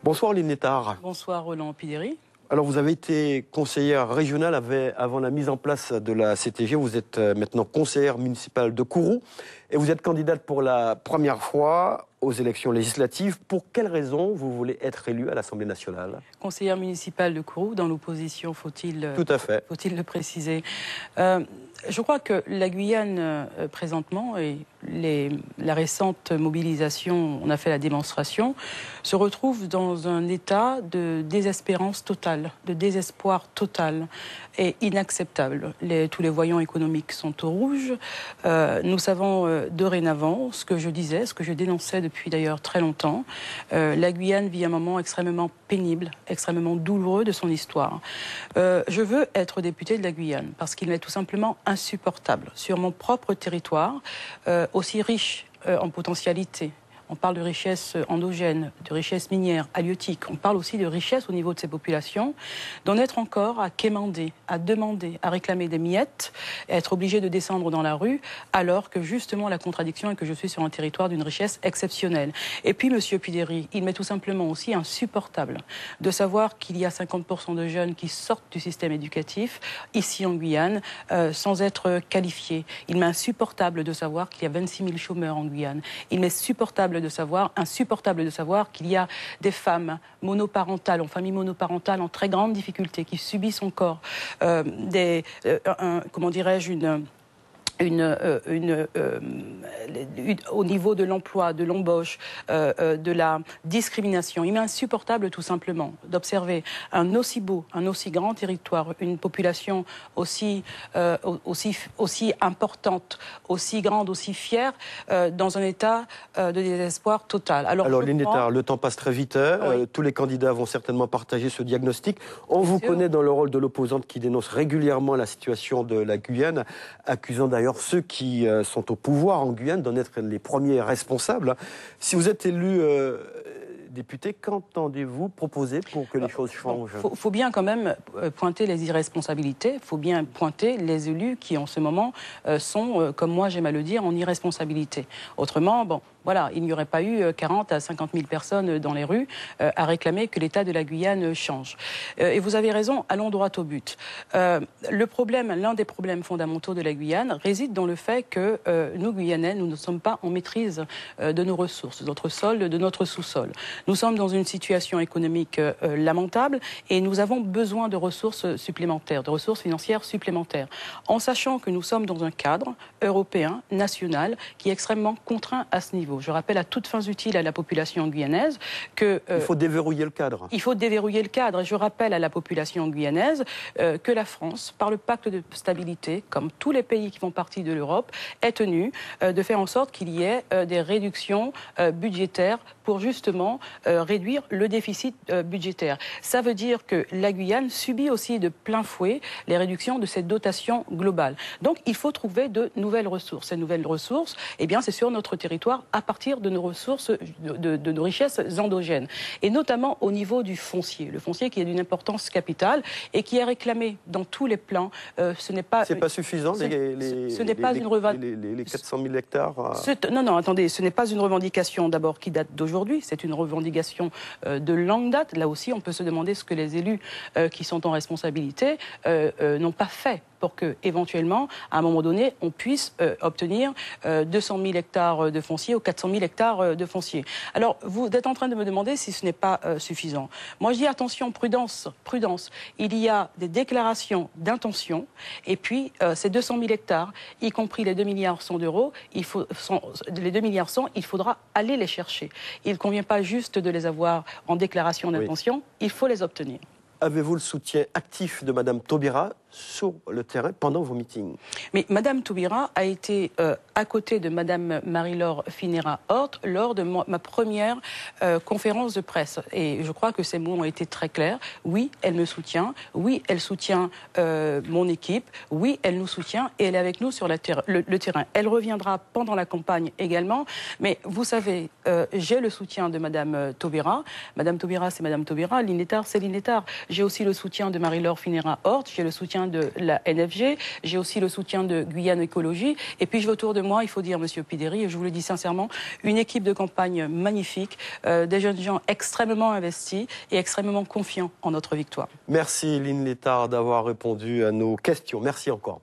Bonsoir Lynn Nettard. Bonsoir Roland Pideri. Alors vous avez été conseillère régionale avant la mise en place de la CTG. Vous êtes maintenant conseillère municipale de Kourou et vous êtes candidate pour la première fois aux élections législatives. Pour quelles raisons vous voulez être élue à l'Assemblée nationale? Conseillère municipale de Kourou, dans l'opposition, faut-il le préciser. Je crois que la Guyane, présentement, et la récente mobilisation, on a fait la démonstration, se retrouve dans un état de désespérance totale, de désespoir total et inacceptable. Tous les voyants économiques sont au rouge. Nous savons dorénavant ce que je disais, ce que je dénonçais depuis d'ailleurs très longtemps. La Guyane vit un moment extrêmement pénible, extrêmement douloureux de son histoire. Je veux être députée de la Guyane parce qu'il m'est tout simplement insupportable sur mon propre territoire, aussi riche en potentialité. On parle de richesse endogène, de richesse minière, halieutique. On parle aussi de richesse au niveau de ces populations, d'en être encore à quémander, à demander, à réclamer des miettes, et à être obligé de descendre dans la rue, alors que justement la contradiction est que je suis sur un territoire d'une richesse exceptionnelle. Et puis, Monsieur Pideri, il m'est tout simplement aussi insupportable de savoir qu'il y a 50% de jeunes qui sortent du système éducatif, ici en Guyane, sans être qualifiés. Il m'est insupportable de savoir qu'il y a 26 000 chômeurs en Guyane. Il m'est insupportable de savoir qu'il y a des femmes monoparentales, en famille monoparentale, en très grande difficulté, qui subissent encore comment dirais-je, au niveau de l'emploi, de l'embauche, de la discrimination. Il m'est insupportable tout simplement d'observer un aussi beau, un aussi grand territoire, une population aussi importante, aussi grande, aussi fière, dans un état de désespoir total. Alors Lynn Nettard, le temps passe très vite. Oui. Tous les candidats vont certainement partager ce diagnostic. On vous connaît dans le rôle de l'opposante qui dénonce régulièrement la situation de la Guyane, accusant d'ailleurs ceux qui sont au pouvoir en Guyane d'en être les premiers responsables. Si vous êtes élu député, qu'entendez-vous proposer pour que les choses changent? Il faut bien quand même pointer les irresponsabilités, il faut bien pointer les élus qui en ce moment sont, comme moi j'aime à le dire, en irresponsabilité. Autrement, bon, voilà, il n'y aurait pas eu 40 à 50 000 personnes dans les rues à réclamer que l'État de la Guyane change. Et vous avez raison, allons droit au but. Le problème, l'un des problèmes fondamentaux de la Guyane réside dans le fait que nous, Guyanais, nous ne sommes pas en maîtrise de nos ressources, de notre sol, de notre sous-sol. Nous sommes dans une situation économique lamentable et nous avons besoin de ressources supplémentaires, de ressources financières supplémentaires, en sachant que nous sommes dans un cadre européen, national, qui est extrêmement contraint à ce niveau. Je rappelle à toutes fins utiles à la population guyanaise que... il faut déverrouiller le cadre. Il faut déverrouiller le cadre. Et je rappelle à la population guyanaise que la France, par le pacte de stabilité, comme tous les pays qui font partie de l'Europe, est tenue de faire en sorte qu'il y ait des réductions budgétaires pour justement réduire le déficit budgétaire. Ça veut dire que la Guyane subit aussi de plein fouet les réductions de cette dotation globale. Donc il faut trouver de nouvelles ressources. Ces nouvelles ressources, eh bien, c'est sur notre territoire à partir de nos ressources, de nos richesses endogènes. Et notamment au niveau du foncier. Le foncier qui est d'une importance capitale et qui est réclamé dans tous les plans. Ce n'est pas... C'est pas suffisant, ce n'est pas une revendication. Les 400 000 hectares... Non, attendez, ce n'est pas une revendication d'abord qui date d'aujourd'hui, c'est une revendication de longue date. Là aussi, on peut se demander ce que les élus qui sont en responsabilité n'ont pas fait pour que, éventuellement, à un moment donné, on puisse obtenir 200 000 hectares de foncier ou 400 000 hectares de foncier. Alors, vous êtes en train de me demander si ce n'est pas suffisant. Moi, je dis attention, prudence, prudence. Il y a des déclarations d'intention, et puis ces 200 000 hectares, y compris les 2 milliards 100 d'euros, les 2 milliards 100, il faudra aller les chercher. Il ne convient pas juste de les avoir en déclaration d'intention, il faut les obtenir. Avez-vous le soutien actif de Mme Taubira sur le terrain pendant vos meetings? Mais Mme Taubira a été à côté de Mme Marie-Laure Phinera-Hort lors de ma première conférence de presse. Et je crois que ces mots ont été très clairs. Oui, elle me soutient. Oui, elle soutient mon équipe. Oui, elle nous soutient et elle est avec nous sur le terrain. Elle reviendra pendant la campagne également. Mais vous savez, j'ai le soutien de Mme Taubira. Mme Taubira, c'est Mme Taubira. Lynn Nettard, c'est Lynn Nettard. J'ai aussi le soutien de Marie-Laure Phinera-Hort. J'ai le soutien soutien de la NFG, j'ai aussi le soutien de Guyane Écologie. Et puis, autour de moi, il faut dire, Monsieur Pideri, et je vous le dis sincèrement, une équipe de campagne magnifique, des jeunes gens extrêmement investis et extrêmement confiants en notre victoire. Merci Lynne Létard d'avoir répondu à nos questions. Merci encore.